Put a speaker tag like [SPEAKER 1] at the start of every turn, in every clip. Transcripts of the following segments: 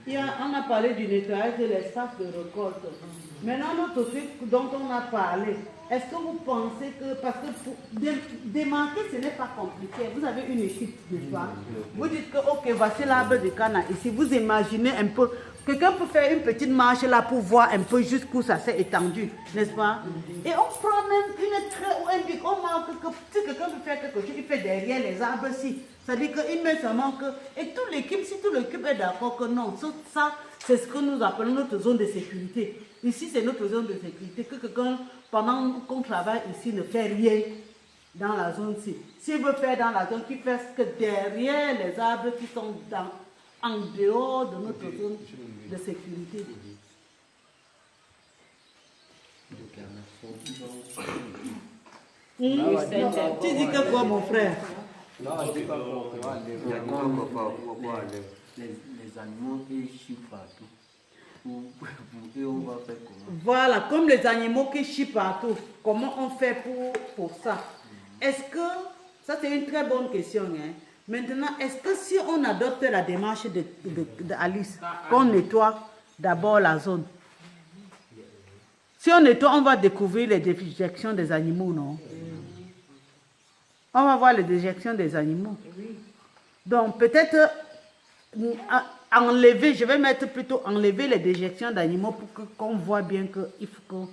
[SPEAKER 1] On a parlé du nettoyage de l'espace de récolte. Maintenant, notre truc dont on a parlé, est-ce que vous pensez que, parce que pour démarquer, ce n'est pas compliqué. Vous avez une équipe, n'est-ce pas? Vous dites que, ok, voici l'arbre de canne ici. Vous imaginez un peu, quelqu'un peut faire une petite marche là pour voir un peu jusqu'où ça s'est étendu, n'est-ce pas? Et on prend même une trait ou un bic, on marque que si quelqu'un veut faire quelque chose, il fait derrière les arbres-ci. C'est-à-dire qu'il met seulement que... Et toute l'équipe, si tout l'équipe est d'accord que non, ça, c'est ce que nous appelons notre zone de sécurité. Ici, c'est notre zone de sécurité. Que quelqu'un, pendant qu'on travaille ici, ne fait rien dans la zone-ci. S'il veut faire dans la zone, qu'il fasse que derrière les arbres qui sont en dehors de notre zone de sécurité. Tu dis que quoi, mon frère?
[SPEAKER 2] Non, je dis pas pourquoi les animaux qui chient partout. Et on va faire comment?
[SPEAKER 1] Voilà, comme les animaux qui chient partout, comment on fait pour ça? Est-ce que, ça c'est une très bonne question, hein? Maintenant, est-ce que si on adopte la démarche d'Alice, qu'on nettoie d'abord la zone, si on nettoie, on va découvrir les déjections des animaux, non? On va voir les déjections des animaux. Donc, peut-être enlever, je vais mettre plutôt enlever les déjections d'animaux pour qu'on voit bien qu'il faut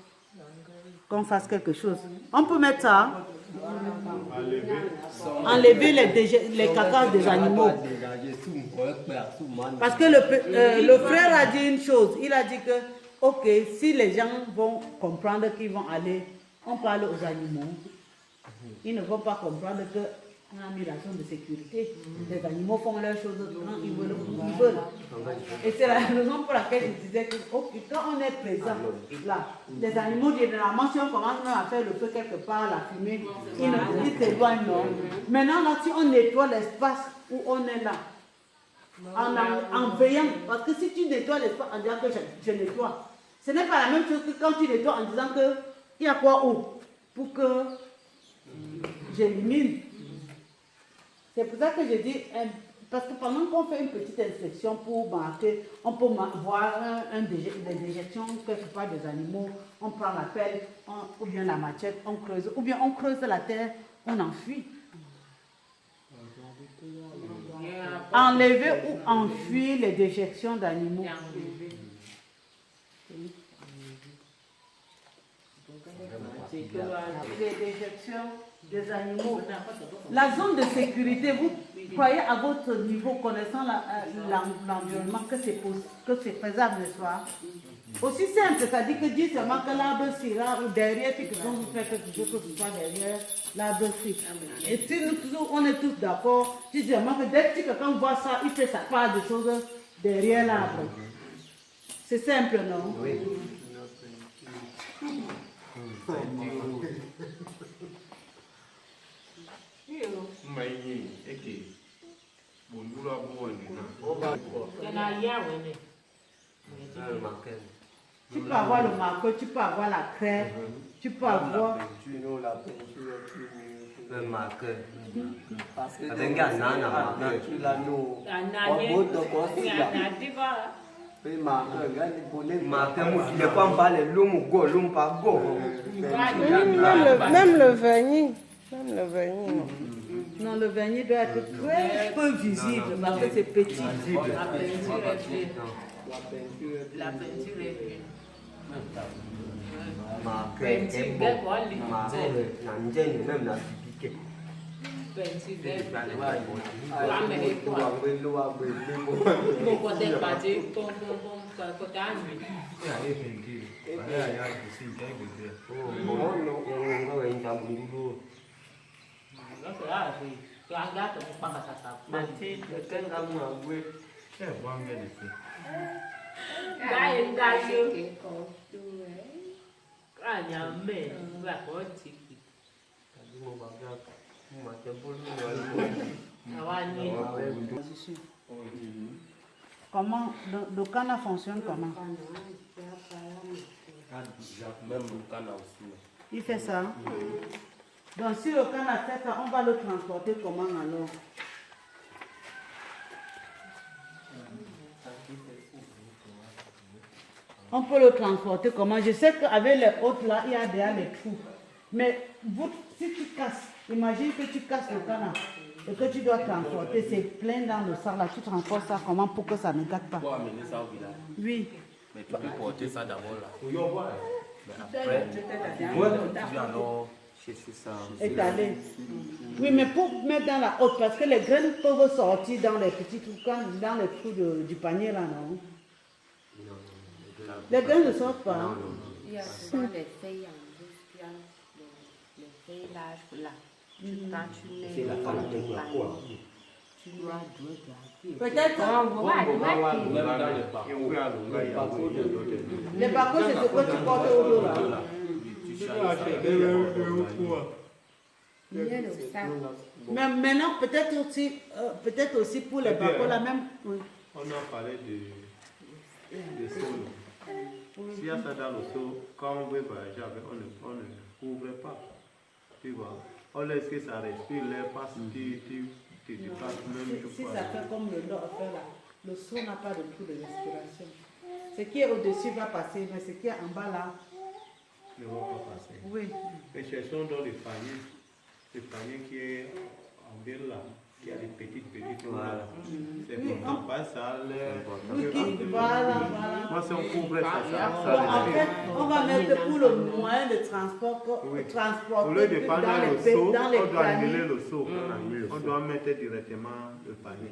[SPEAKER 1] qu'on fasse quelque chose. On peut mettre ça. Enlever les cacas des animaux. Parce que le frère a dit une chose. Il a dit que, ok, si les gens vont comprendre qu'ils vont aller, on parle aux animaux. Ils ne vont pas comprendre qu'on a mis la zone de sécurité. Les animaux font leurs choses quand ils veulent. Et c'est la raison pour laquelle je disais que okay, quand on est présent là, les animaux généralement, si on commence même à faire le feu quelque part, la fumée, ils s'éloignent. Maintenant, là, si on nettoie l'espace où on est là, en veillant, parce que si tu nettoies l'espace en disant que je nettoie, ce n'est pas la même chose que quand tu nettoies en disant que il y a quoi où pour que j'élimine. C'est pour ça que je dis, parce que pendant qu'on fait une petite inspection pour marquer, on peut voir des déjections quelque part des animaux, on prend la pelle, ou bien la machette, on creuse, ou bien on creuse la terre, on enfuit. Enlever ou enfuir les déjections d'animaux. Les déjections des animaux. La zone de sécurité, vous croyez à votre niveau, connaissant l'environnement, que c'est faisable, n'est-ce pas? Aussi simple, c'est-à-dire que dire seulement que l'arbre sera ou derrière, puis que quand vous faites quelque chose, que ce soit derrière l'arbre sera. Et si on est tous d'accord, dis seulement que dès que quelqu'un voit ça, il fait sa part de choses derrière l'arbre. C'est simple, non? Oui. Tu peux avoir le marqueur, tu peux avoir la craie, tu peux avoir
[SPEAKER 2] le marqueur. Parce que
[SPEAKER 3] même le vernis.
[SPEAKER 1] Non, le vernis doit être très peu visible parce que c'est petit.
[SPEAKER 4] La peinture est bien.
[SPEAKER 1] Comment le canard fonctionne comment?
[SPEAKER 5] Même le canard aussi.
[SPEAKER 1] Il fait ça. Donc si le canard fait ça, on va le transporter comment alors? On peut le transporter comment? Je sais qu'avec les autres là, il y a déjà les trous. Mais vous, si tu casses, imagine que tu casses le canard et que tu dois transporter, c'est plein dans le sang là, tu transportes ça comment pour que ça ne gâte pas?
[SPEAKER 5] Pour amener ça au village.
[SPEAKER 1] Oui.
[SPEAKER 5] Mais tu peux porter ça d'abord là. Mais après, tu viens alors chercher ça.
[SPEAKER 1] Étalé. Oui, mais pour mettre dans la haute, parce que les graines peuvent sortir dans les petits trous, dans les trous du panier là, non? Les graines ne sortent pas. Hein?
[SPEAKER 4] Il y a souvent des feuilles en douce, il y a les feuilles larges là. Quand tu mets dans le panier, tu dois regarder.
[SPEAKER 1] Peut-être. Les barcots, c'est ce que tu portes au dos là.
[SPEAKER 4] Il y a le sac.
[SPEAKER 1] Mais maintenant, peut-être aussi pour les barcots là même. Oui.
[SPEAKER 6] On a parlé de sol. S'il y a ça dans le sol, quand on veut voyager avec, on ne couvre pas. Tu vois, on laisse que ça respire, l'air passe, tu passes même.
[SPEAKER 1] Si ça fait comme le nord fait là, le sol n'a pas de trou de respiration. Ce qui est au-dessus va passer, mais ce qui est en bas là.
[SPEAKER 6] Ne va pas passer.
[SPEAKER 1] Oui.
[SPEAKER 6] Mais cherchons dans le panier qui est en ville là, qui a des petites voilà. C'est important, pas ça l'air.
[SPEAKER 1] Voilà.
[SPEAKER 6] Moi, si on couvre ça,
[SPEAKER 1] En fait, on va mettre pour le moyen de transport, transporter
[SPEAKER 6] au lieu de prendre le seau,
[SPEAKER 1] dans les
[SPEAKER 6] on doit
[SPEAKER 1] paniers.
[SPEAKER 6] annuler le seau. On doit mettre directement le panier.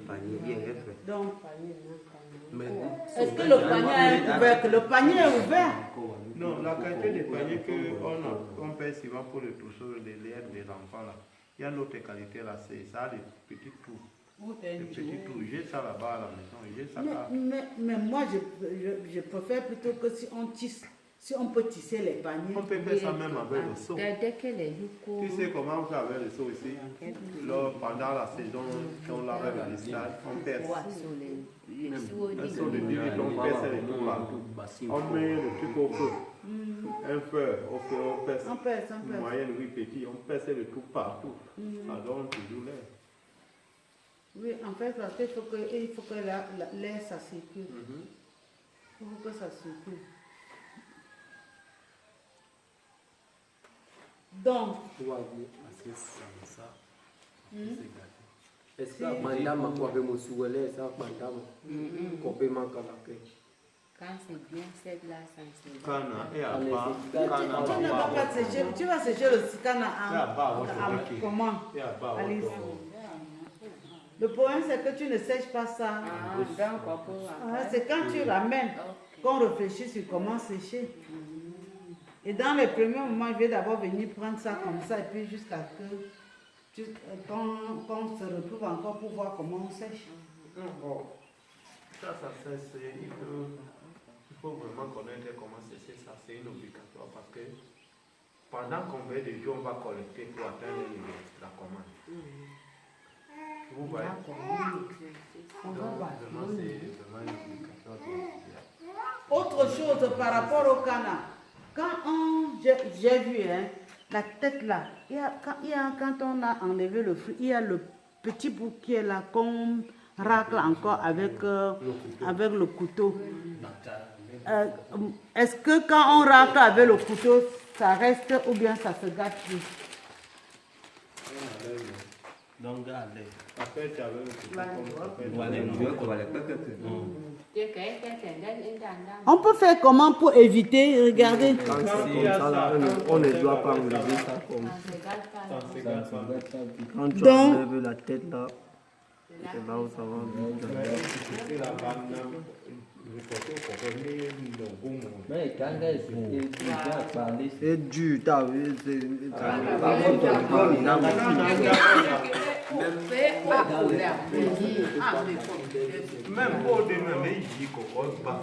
[SPEAKER 1] Donc,
[SPEAKER 5] Mais
[SPEAKER 1] est-ce que le panier a un couvercle? Le panier est ouvert.
[SPEAKER 6] Non, la qualité des paniers qu'on paye souvent pour le trousseau de l'air des enfants là, il y a une autre qualité là, c'est ça, les petits trous. Les petits trous, j'ai ça là-bas à la maison, j'ai ça là.
[SPEAKER 1] Mais moi, je préfère plutôt que si on tisse, si on peut tisser les paniers.
[SPEAKER 6] On peut faire ça même avec le seau.
[SPEAKER 4] Dès que les
[SPEAKER 6] Tu sais comment on fait avec le seau ici? Là, pendant la saison, quand on lave le stade, on perce. Un seau de 10 litres, on perce les trous partout. On met le truc au feu. Un feu au feu, on perce. Moyenne, oui, petit, on perce le trou partout. Ça donne toujours l'air.
[SPEAKER 1] Oui, en fait, parce qu'il faut que l'air ça circule. Il faut que ça circule. Donc,
[SPEAKER 2] est-ce que madame a quoi avec mon souhait, ça madame complètement calqué.
[SPEAKER 4] quand c'est bien sec là, ça se
[SPEAKER 6] Cana et à bas,
[SPEAKER 1] tu ne vas pas sécher, tu vas sécher le cana comment? Alice. Le problème c'est que tu ne sèches pas ça. C'est quand tu ramènes qu'on réfléchit sur comment sécher. Et dans les premiers moments, je vais d'abord venir prendre ça comme ça et puis jusqu'à que qu'on se retrouve encore pour voir comment on sèche.
[SPEAKER 6] Ça sèche, il faut vraiment connaître comment sécher ça, c'est une obligatoire parce que pendant combien de jours on va collecter pour atteindre la commande. Vous voyez? Donc, vraiment, c'est vraiment une obligatoire.
[SPEAKER 1] Autre chose par rapport au canard. Quand j'ai vu la tête là, quand on a enlevé le fruit, il y a le petit bout qui est là qu'on racle encore avec le couteau. Est-ce que quand on racle avec le couteau, ça reste ou bien ça se gâte plus?
[SPEAKER 5] donc, allez.
[SPEAKER 6] Après, tu avais le couteau
[SPEAKER 1] On peut faire comment pour éviter? Regardez.
[SPEAKER 2] Quand c'est comme ça, là, on ne doit pas enlever ça comme ça. Quand tu enlèves la tête là, c'est là où ça va. C'est dur, t'as vu,
[SPEAKER 6] même pour demain, mais il dit qu'on va pas.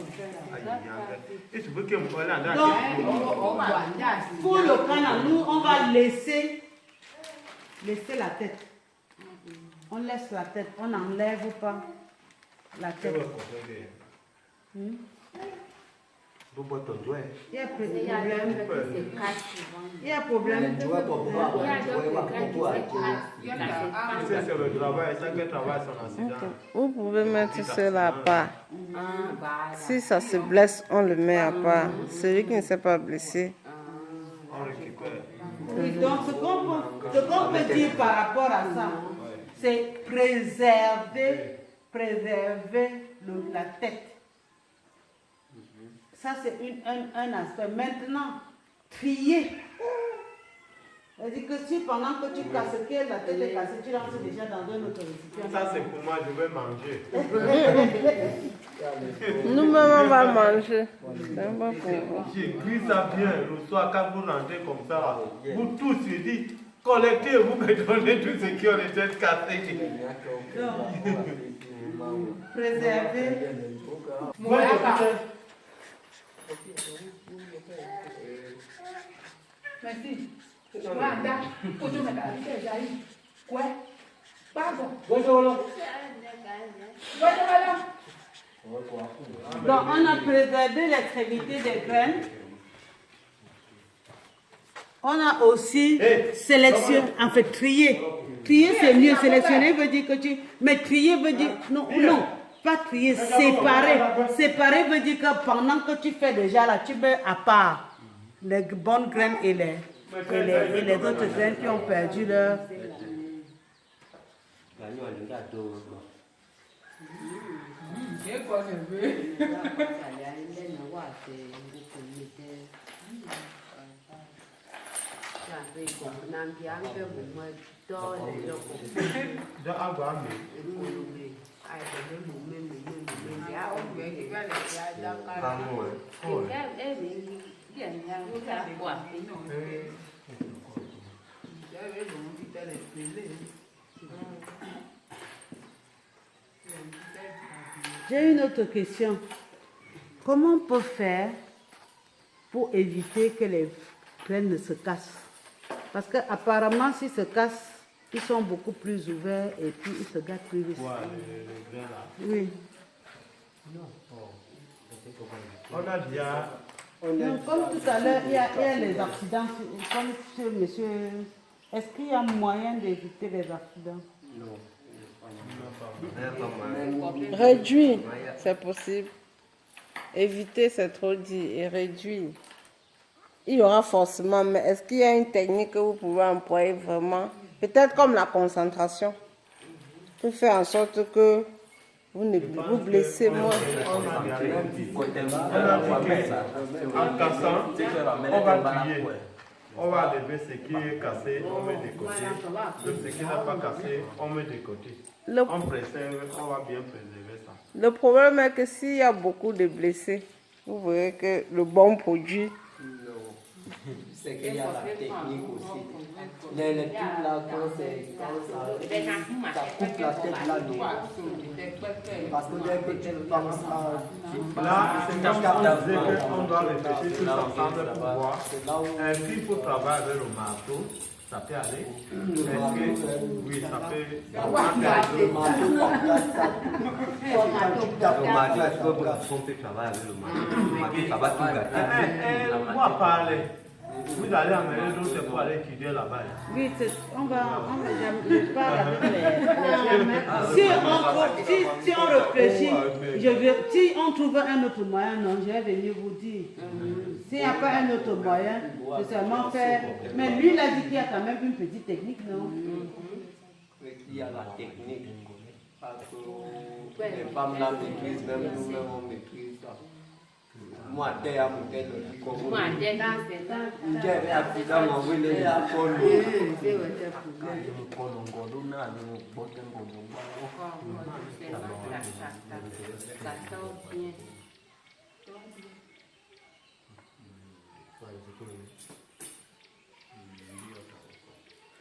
[SPEAKER 6] Et tu veux que moi là,
[SPEAKER 1] Pour le canard, nous on va laisser la tête. On laisse la tête, on n'enlève pas. la tête. Il y a problème.
[SPEAKER 4] Il y a d'autres qui se cassent souvent.
[SPEAKER 1] Il y a problème.
[SPEAKER 4] Il y a d'autres qui se cassent.
[SPEAKER 6] C'est sur le travail, chacun travaille son accident.
[SPEAKER 3] Vous pouvez mettre cela à part.
[SPEAKER 4] Voilà.
[SPEAKER 3] Si ça se blesse, on le met à part. Celui qui ne s'est pas blessé.
[SPEAKER 6] On récupère.
[SPEAKER 1] Oui, donc ce qu'on peut dire par rapport à ça, c'est préserver la tête. Ça, c'est un aspect. Maintenant, trier. C'est-à-dire que si pendant que tu casses, que la tête est cassée, tu lances déjà dans un autre récipient.
[SPEAKER 6] Ça, c'est pour moi, je vais manger.
[SPEAKER 3] Nous-mêmes, on va manger. C'est pas pour vous.
[SPEAKER 6] J'ai cuit ça bien. Le soir, quand vous rentrez comme ça, vous tous, je dis, collectez, vous me donnez tout ce qui ont été cassés.
[SPEAKER 1] Préserver.
[SPEAKER 6] Moi,
[SPEAKER 1] Merci. Donc, on a préservé l'extrémité des graines. On a aussi sélectionné, en fait, trier. Trier, c'est mieux. Sélectionner veut dire que tu... Mais trier veut dire... Non, non, pas trier, séparer. Séparer veut dire que pendant que tu fais déjà là, tu mets à part les bonnes graines et les autres graines qui ont perdu leur... J'ai une autre question. Comment on peut faire pour éviter que les graines ne se cassent? Parce qu'apparemment, s'ils se cassent, ils sont beaucoup plus ouverts et puis ils se gâtent plus vite.
[SPEAKER 6] les grains là.
[SPEAKER 1] Oui.
[SPEAKER 6] On a déjà.
[SPEAKER 1] Donc, comme tout à l'heure, il y a les accidents. Comme ce monsieur, est-ce qu'il y a moyen d'éviter les accidents?
[SPEAKER 3] Réduire, c'est possible. Éviter, c'est trop dit. Et réduire. Il y aura forcément, mais est-ce qu'il y a une technique que vous pouvez employer vraiment? Peut-être comme la concentration. Pour faire en sorte que vous ne vous blessez moins.
[SPEAKER 6] En cassant, on va trier. On va enlever ce qui est cassé, on met de côté. Ce qui n'a pas cassé, on met de côté. On préserve, on va bien préserver ça.
[SPEAKER 3] Le problème est que s'il y a beaucoup de blessés, vous verrez que le bon produit...
[SPEAKER 2] C'est qu'il y a la technique aussi. Les trucs là, quand ça coupe la tête là, non. Parce que dès que tu penses à...
[SPEAKER 6] Là, c'est comme on disait qu'on doit réfléchir tous ensemble pour voir. S'il faut travailler avec le marteau, ça peut aller. Est-ce que, oui, ça peut...
[SPEAKER 2] Le marteau, est-ce qu'on peut travailler avec le marteau? Ça va tout gâter.
[SPEAKER 6] On va parler. Vous allez amener d'autres pour aller étudier là-bas.
[SPEAKER 1] Oui, on va jamais parler avec les... Si on réfléchit, si on trouve un autre moyen, non, je vais venir vous dire. S'il n'y a pas un autre moyen, c'est seulement faire... Mais lui, il a dit qu'il y a quand même une petite technique, non?
[SPEAKER 2] Il y a la technique. Parce que les femmes là maîtrisent, même nous-mêmes on maîtrise ça. Moi, je suis un peu comme moi. Je suis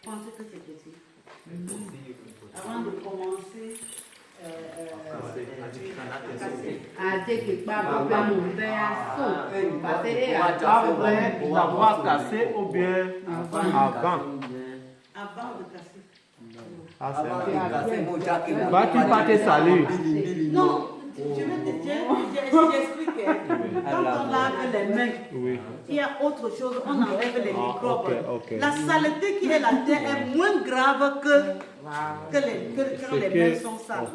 [SPEAKER 1] Pensez que c'est possible. Avant de commencer...
[SPEAKER 6] D'avoir cassé ou bien avant.
[SPEAKER 1] Avant de casser.
[SPEAKER 6] Ah, c'est
[SPEAKER 2] Avant
[SPEAKER 6] vrai.
[SPEAKER 2] de casser mon jack,
[SPEAKER 6] Bah, tu pas te saluer.
[SPEAKER 1] Non, je vais te dire, j'explique. Quand on lave les mains,
[SPEAKER 6] Oui.
[SPEAKER 1] il y a autre chose, on enlève les microbes.
[SPEAKER 6] ok.
[SPEAKER 1] La saleté qui est la terre est moins grave que quand les mains sont sales.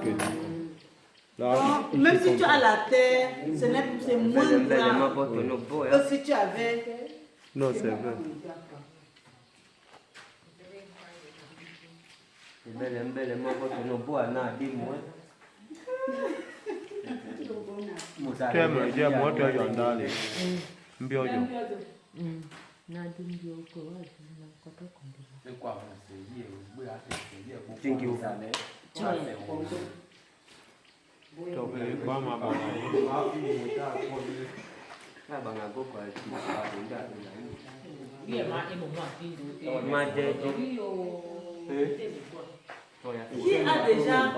[SPEAKER 6] Là,
[SPEAKER 1] Donc, même si tu as la terre, c'est moins grave que si tu avais.
[SPEAKER 6] non, c'est vrai. Moi, tu as yandali. Mbioyo.
[SPEAKER 5] C'est quoi, c'est lié, oui, c'est lié, beaucoup de années.
[SPEAKER 6] Cho cái quá mà bà
[SPEAKER 1] Qui a déjà,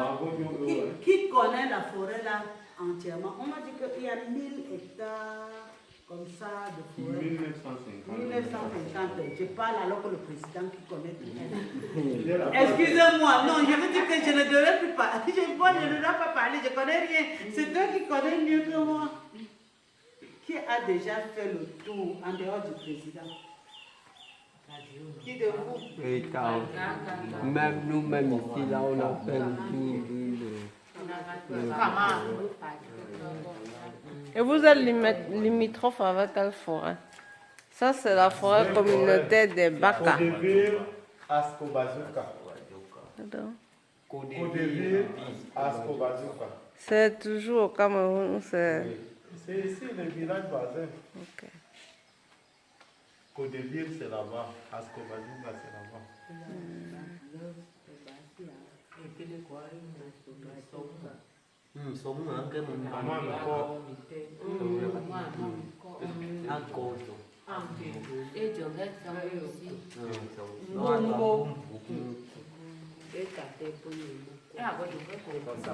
[SPEAKER 1] qui connaît la forêt là entièrement? On m'a dit qu'il y a 1000 hectares comme ça de forêt. 1950. Je parle alors que le président qui connaît tout. Excusez-moi, non, je veux dire que je ne devrais plus parler. Je ne dois pas parler, je ne connais rien. C'est toi qui connais mieux que moi. Qui a déjà fait le tour en dehors du président? Qui de vous?
[SPEAKER 2] Même nous-mêmes ici, là, on a fait le tour.
[SPEAKER 3] Et vous êtes limitrophe avec quelle forêt? Ça, c'est la forêt communautaire des Baka.
[SPEAKER 6] Kodeville, Ascobazuka. Kodeville, Ascobazuka.
[SPEAKER 3] C'est toujours au Cameroun. C'est
[SPEAKER 6] ici le village voisin.
[SPEAKER 3] ok.
[SPEAKER 6] Kodeville, c'est là-bas. Ascobazuka, c'est là-bas.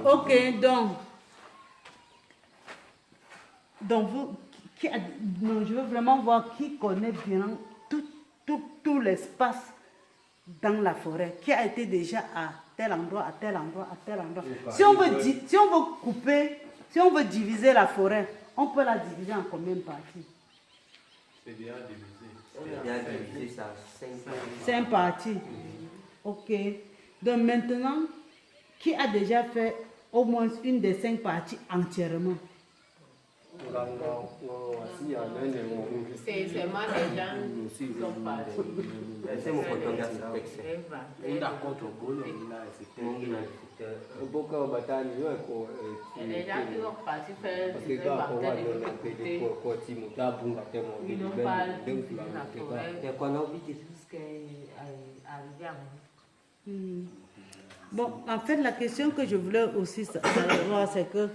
[SPEAKER 1] Ok, donc vous, non, je veux vraiment voir qui connaît bien tout l'espace dans la forêt, qui a été déjà à tel endroit, à tel endroit, à tel endroit. Si on veut couper, si on veut diviser la forêt, on peut la diviser en combien de parties?
[SPEAKER 6] C'est déjà divisé.
[SPEAKER 2] On a divisé ça
[SPEAKER 1] 5 parties. Ok. Donc maintenant, qui a déjà fait au moins une des 5 parties entièrement?
[SPEAKER 4] C'est seulement les gens qui sont partis.
[SPEAKER 2] C'est mon photographe texte.
[SPEAKER 5] On a contre Bolo, on a c'était.
[SPEAKER 4] Les gens qui sont partis faire des baptêmes et écouter, ils n'ont pas vu la forêt jusqu'à arriver à moi.
[SPEAKER 1] Bon, en fait, la question que je voulais aussi savoir, c'est que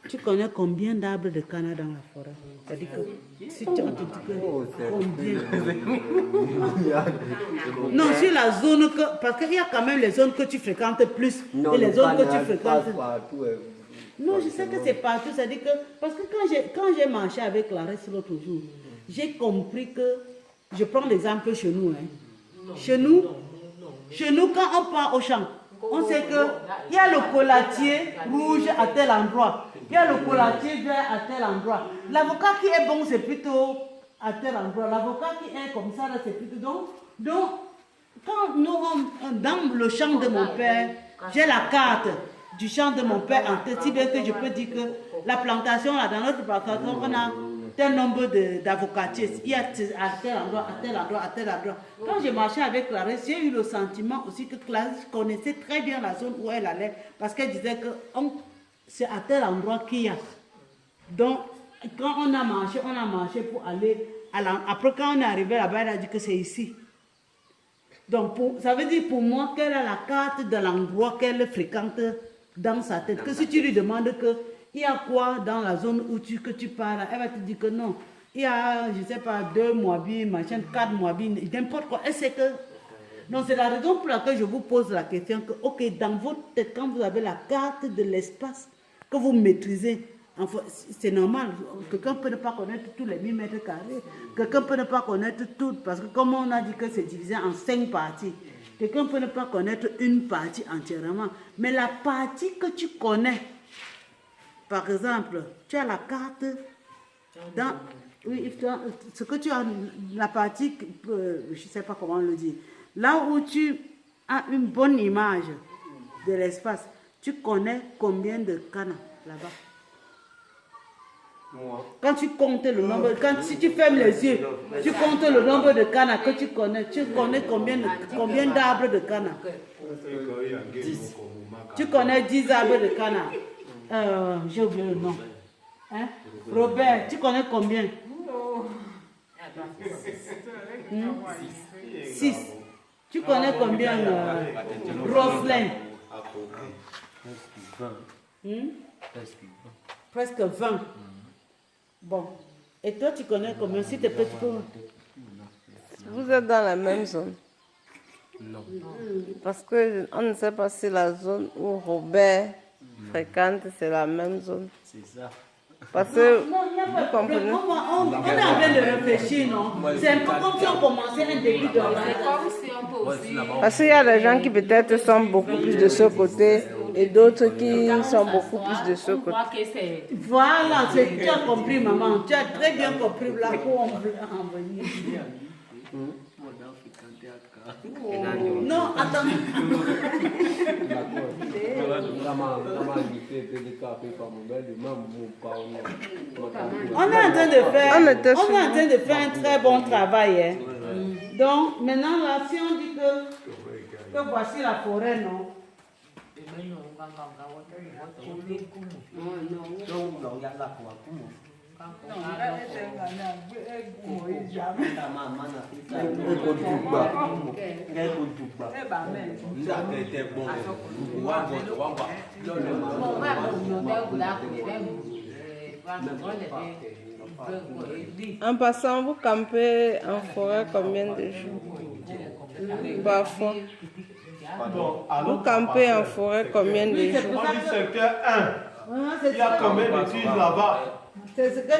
[SPEAKER 1] tu connais combien d'arbres de canne dans la forêt? C'est-à-dire que si tu as dit que combien? Non, sur la zone que, parce qu'il y a quand même les zones que tu fréquentes plus et les zones que tu fréquentes. Non, je sais que c'est partout. C'est-à-dire que, parce que quand j'ai marché avec Clarisse l'autre jour, j'ai compris que, je prends l'exemple chez nous, hein. Chez nous, quand on part au champ, on sait qu'il y a le collatier rouge à tel endroit, il y a le collatier vert à tel endroit. L'avocat qui est bon, c'est plutôt à tel endroit. L'avocat qui est comme ça, là, c'est plutôt... Donc, quand nous, dans le champ de mon père, j'ai la carte du champ de mon père en tête, si bien que je peux dire que la plantation, là, dans notre plantation, on a tel nombre d'avocatiers. Il y a à tel endroit, à tel endroit, à tel endroit. Quand j'ai marché avec Clarisse, j'ai eu le sentiment aussi que Clarisse connaissait très bien la zone où elle allait, parce qu'elle disait que c'est à tel endroit qu'il y a. Donc, quand on a marché pour aller, après quand on est arrivé là-bas, elle a dit que c'est ici. Donc, ça veut dire pour moi qu'elle a la carte de l'endroit qu'elle fréquente dans sa tête. Que si tu lui demandes que il y a quoi dans la zone que tu parles, elle va te dire que non. Il y a, je ne sais pas, 2 Moabis, machin, 4 Moabis, n'importe quoi. Elle sait que... Donc c'est la raison pour laquelle je vous pose la question que, ok, dans votre tête, quand vous avez la carte de l'espace que vous maîtrisez, enfin, c'est normal, quelqu'un peut ne pas connaître tous les 1000 mètres carrés, quelqu'un peut ne pas connaître tout, parce que comme on a dit que c'est divisé en 5 parties, Quelqu'un peut ne pas connaître une partie entièrement, mais la partie que tu connais, par exemple, tu as la carte dans... Oui, ce que tu as, la partie, je ne sais pas comment le dire, là où tu as une bonne image de l'espace, tu connais combien de cannes là-bas. Quand tu comptes le nombre, si tu fermes les yeux, tu comptes le nombre de cannes que tu connais combien d'arbres de cannes.
[SPEAKER 6] 10.
[SPEAKER 1] Tu connais 10 arbres de canne. J'ai oublié le nom. Hein? Robert, tu connais combien? 6. Tu connais combien, Roselyne? Presque 20. Bon. Et toi, tu connais combien? Si tu peux, tu peux...
[SPEAKER 3] Vous êtes dans la même zone?
[SPEAKER 5] Non.
[SPEAKER 3] Parce qu'on ne sait pas si la zone où Robert fréquente, c'est la même zone.
[SPEAKER 5] C'est ça.
[SPEAKER 3] Parce que,
[SPEAKER 1] Non, il n'y a pas
[SPEAKER 3] vous comprenez?
[SPEAKER 1] on est en train de réfléchir, non? C'est un peu comme si on commençait un début de
[SPEAKER 4] C'est comme si on peut aussi...
[SPEAKER 3] Parce qu'il y a des gens qui peut-être sont beaucoup plus de ce côté et d'autres qui sont beaucoup plus de ce côté.
[SPEAKER 1] Voilà, tu as compris, maman. Tu as très bien compris là où on veut en venir. Non, attends. On est en train de faire un très bon travail. Hein. Donc, maintenant, là, si on dit que voici la forêt, non?
[SPEAKER 3] En passant, vous campez en forêt combien de jours? Parfois. Vous campez en forêt combien de jours?
[SPEAKER 6] On dit secteur 1. Il y a combien de tuiles là-bas?
[SPEAKER 1] C'est ce que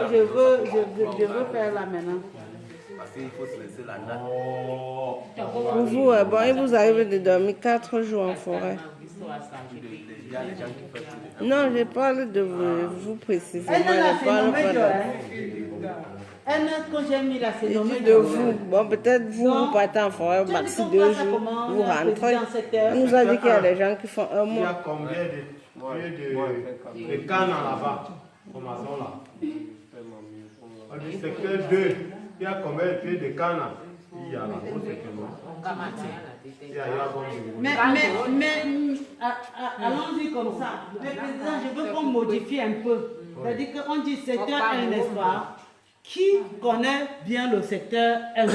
[SPEAKER 1] je veux faire là maintenant.
[SPEAKER 5] Parce qu'il faut se laisser la natte.
[SPEAKER 3] Pour vous, bon, il vous arrive de dormir 4 jours en forêt.
[SPEAKER 5] Il y a des gens qui font tout.
[SPEAKER 3] Non, je parle de vous précisément.
[SPEAKER 1] Elle là,
[SPEAKER 3] Je
[SPEAKER 1] c'est
[SPEAKER 3] parle
[SPEAKER 1] nommé
[SPEAKER 3] pas
[SPEAKER 1] Joe,
[SPEAKER 3] de...
[SPEAKER 1] hein? Elle, quand j'ai mis là, c'est
[SPEAKER 3] Je
[SPEAKER 1] nommé
[SPEAKER 3] dis de
[SPEAKER 1] Joe.
[SPEAKER 3] vous. Bon, peut-être vous, vous partez en forêt,
[SPEAKER 1] Tu as dit
[SPEAKER 3] maxi
[SPEAKER 1] qu'on
[SPEAKER 3] 2
[SPEAKER 1] passe à
[SPEAKER 3] jours,
[SPEAKER 1] comment,
[SPEAKER 3] vous
[SPEAKER 1] la
[SPEAKER 3] rentrez.
[SPEAKER 1] présidence secteur?
[SPEAKER 3] On nous a dit qu'il y a des gens qui font un
[SPEAKER 6] Il y a
[SPEAKER 3] mois.
[SPEAKER 6] combien de cannes là-bas? Formation là. On dit secteur 2. Il y a combien de pieds de cannes? Il y a là.
[SPEAKER 1] Mais allons-y comme ça. Mais président, je veux qu'on modifie un peu. C'est-à-dire qu'on dit secteur 1, n'est-ce pas? Qui connaît bien le secteur 1?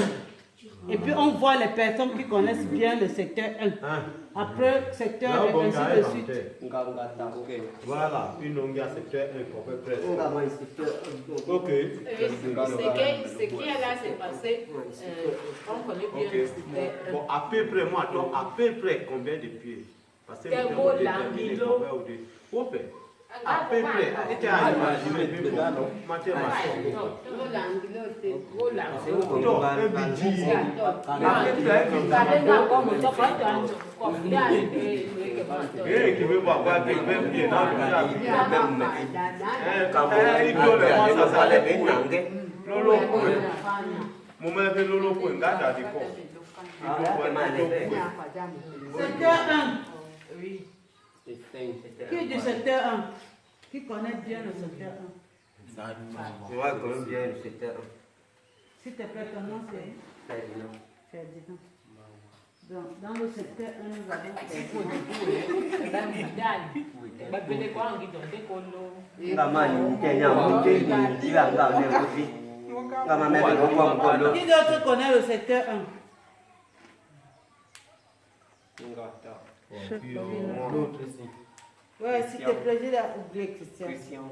[SPEAKER 1] Et puis on voit les personnes qui connaissent bien le secteur 1. Après, secteur 1, ainsi de suite.
[SPEAKER 6] Voilà, une longue secteur 1 qu'on fait presque. Ok.
[SPEAKER 4] Ce qui est là, c'est passé. On connaît bien le secteur 1.
[SPEAKER 6] Bon, à peu près, moi, donc, à peu près combien de pieds? Parce que
[SPEAKER 4] Quel beau languido.
[SPEAKER 6] à peu près, et à imaginer, qui veut voir que 20 pieds dans
[SPEAKER 1] Secteur 1. Oui. Qui est du secteur 1? Qui connaît bien le secteur 1?
[SPEAKER 2] Ouais, quand même bien le secteur 1.
[SPEAKER 1] S'il te plaît, ton nom c'est Ferdinand. Donc, dans le secteur 1, nous avons Qui d'autre connaît le secteur 1? Ouais, s'il te plaît, j'ai oublié Christian.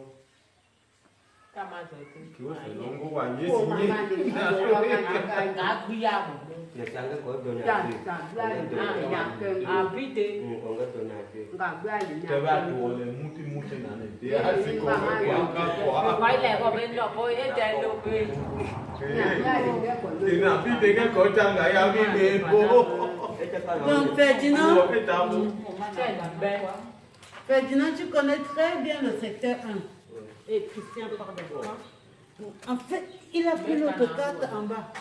[SPEAKER 1] Donc Ferdinand,
[SPEAKER 4] Ben,
[SPEAKER 1] Ferdinand, tu connais très bien le secteur 1. Et Christian, pardon. En fait, il a pris l'autre carte en bas.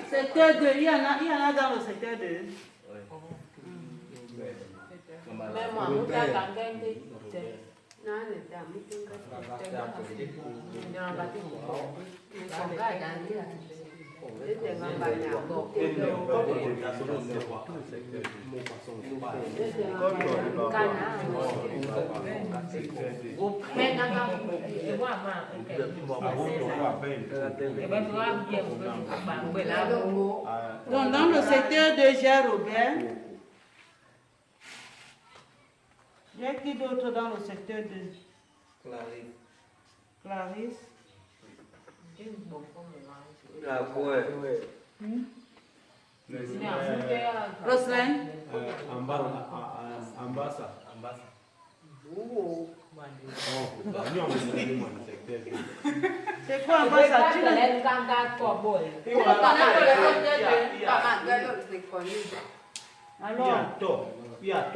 [SPEAKER 1] Secteur 2, il y en a dans le secteur 2.
[SPEAKER 4] même moi, nous avons gagné.
[SPEAKER 1] Donc dans le secteur 2, j'ai Robert. Il y a qui d'autre dans le secteur 2? Clarisse. Roselyne. C'est quoi Ambassa? Tu connais alors,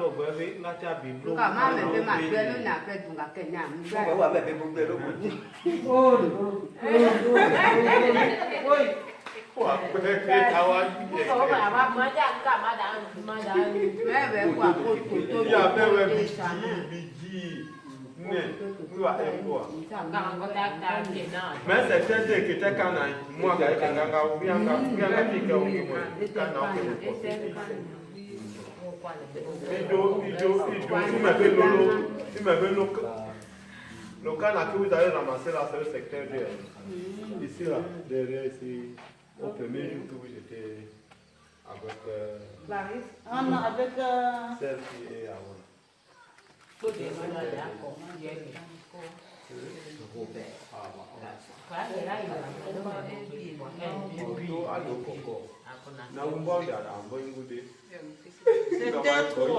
[SPEAKER 6] mais c'est un qui était quand moi, le canard que vous avez ramassé là, c'est le secteur 2. Ici, là, derrière, ici, au premier jour que j'étais avec
[SPEAKER 1] Clarisse. Avec
[SPEAKER 6] celle-ci et avant.
[SPEAKER 1] secteur 3.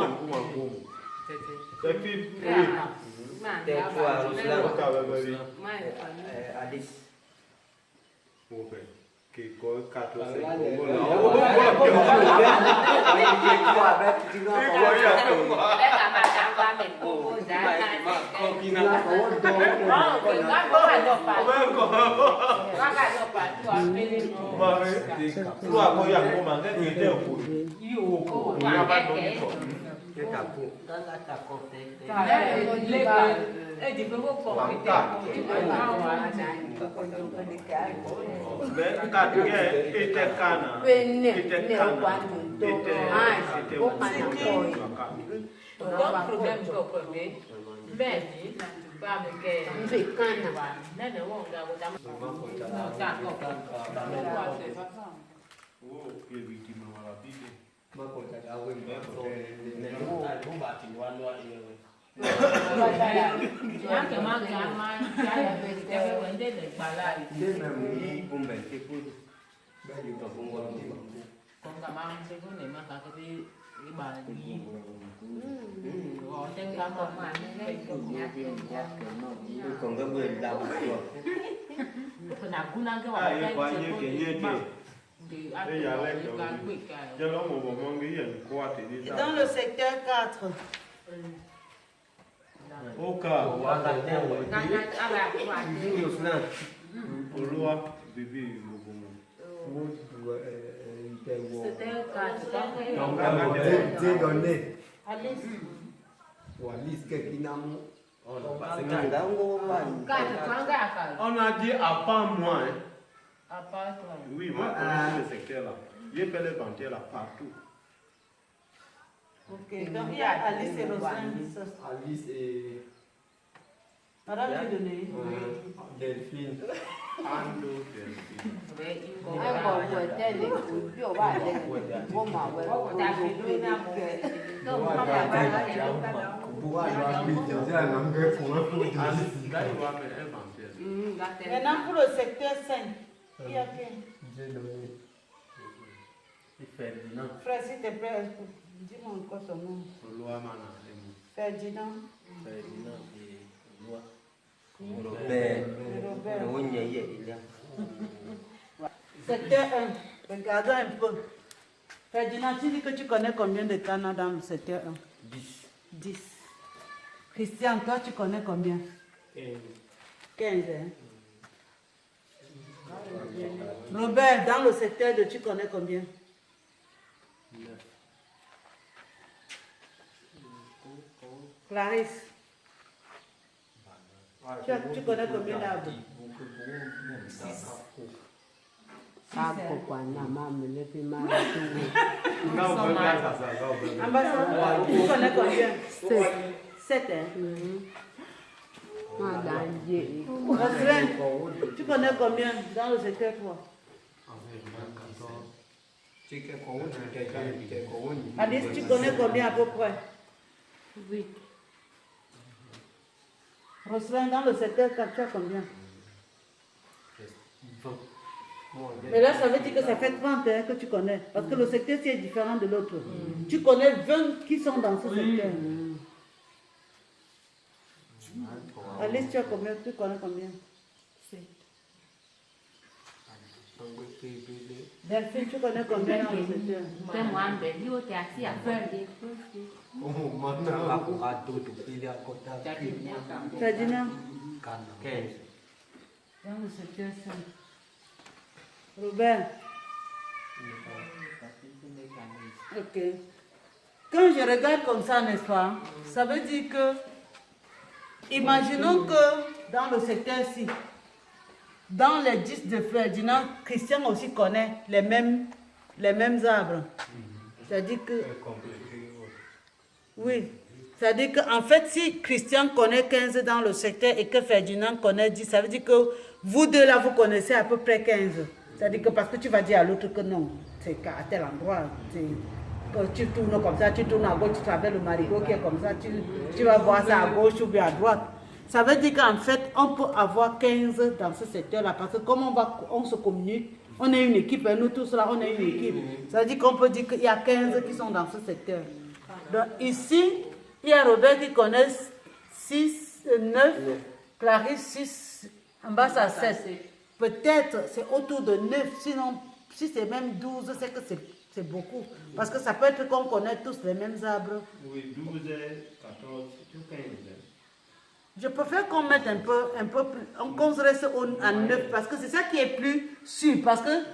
[SPEAKER 1] Et dans le secteur 4.
[SPEAKER 6] Au cas où, bébé, on a dit à part moi.
[SPEAKER 4] À part toi.
[SPEAKER 6] Oui, moi, je connais le secteur là. J'ai fait les banquiers là partout.
[SPEAKER 1] Ok, donc il y a Alice et Roselyne.
[SPEAKER 2] Alice et
[SPEAKER 1] Madame Dieudonné.
[SPEAKER 2] Delphine.
[SPEAKER 1] Maintenant, pour le secteur 5, il y a qui? Frère, s'il te plaît, dis-moi encore son nom. Ferdinand. Secteur 1, regardons un peu. Ferdinand, tu dis que tu connais combien de canaux dans le secteur 1? 10. Christian, toi, tu connais combien? 15. Hein? Robert, dans le secteur 2, tu connais combien? 9. Clarisse, tu connais combien d'arbres? 6. Ambassadeur, tu connais combien? 7. Hein? Roselyne, tu connais combien dans le secteur 3? Alice, tu connais combien à peu près? 8. Roselyne, dans le secteur 4, tu as combien? Mais là, ça veut dire que ça fait 30 hein, que tu connais. Parce que le secteur ci est différent de l'autre. Tu connais 20 qui sont dans ce secteur. Alice, tu as combien? Tu connais combien? 7. Delphine, tu connais combien dans le secteur? Ferdinand? 15. Dans le secteur 5. Robert? Ok. Quand je regarde comme ça, n'est-ce pas? Ça veut dire que, imaginons que dans le secteur-ci, dans les 10 de Ferdinand, Christian aussi connaît les mêmes arbres. C'est-à-dire que... Oui. C'est-à-dire qu'en fait, si Christian connaît 15 dans le secteur et que Ferdinand connaît 10, ça veut dire que vous deux là, vous connaissez à peu près 15. C'est-à-dire que parce que tu vas dire à l'autre que non, c'est à tel endroit. Quand tu tournes comme ça, tu tournes à gauche, tu traverses le marigot qui est comme ça, tu vas voir ça à gauche ou bien à droite. Ça veut dire qu'en fait, on peut avoir 15 dans ce secteur-là parce que comme on se communique, on est une équipe, et nous tous là, on est une équipe. Ça veut dire qu'on peut dire qu'il y a 15 qui sont dans ce secteur. Donc ici, il y a Robert qui connaît 6, 9, Clarisse 6, en bas ça 7. Peut-être c'est autour de 9, sinon si c'est même 12, c'est que c'est beaucoup. Parce que ça peut être qu'on connaît tous les mêmes arbres.
[SPEAKER 6] Oui, 12, 14, 15.
[SPEAKER 1] Je préfère qu'on mette un peu plus, qu'on se reste à 9 parce que c'est ça qui est plus sûr. Parce que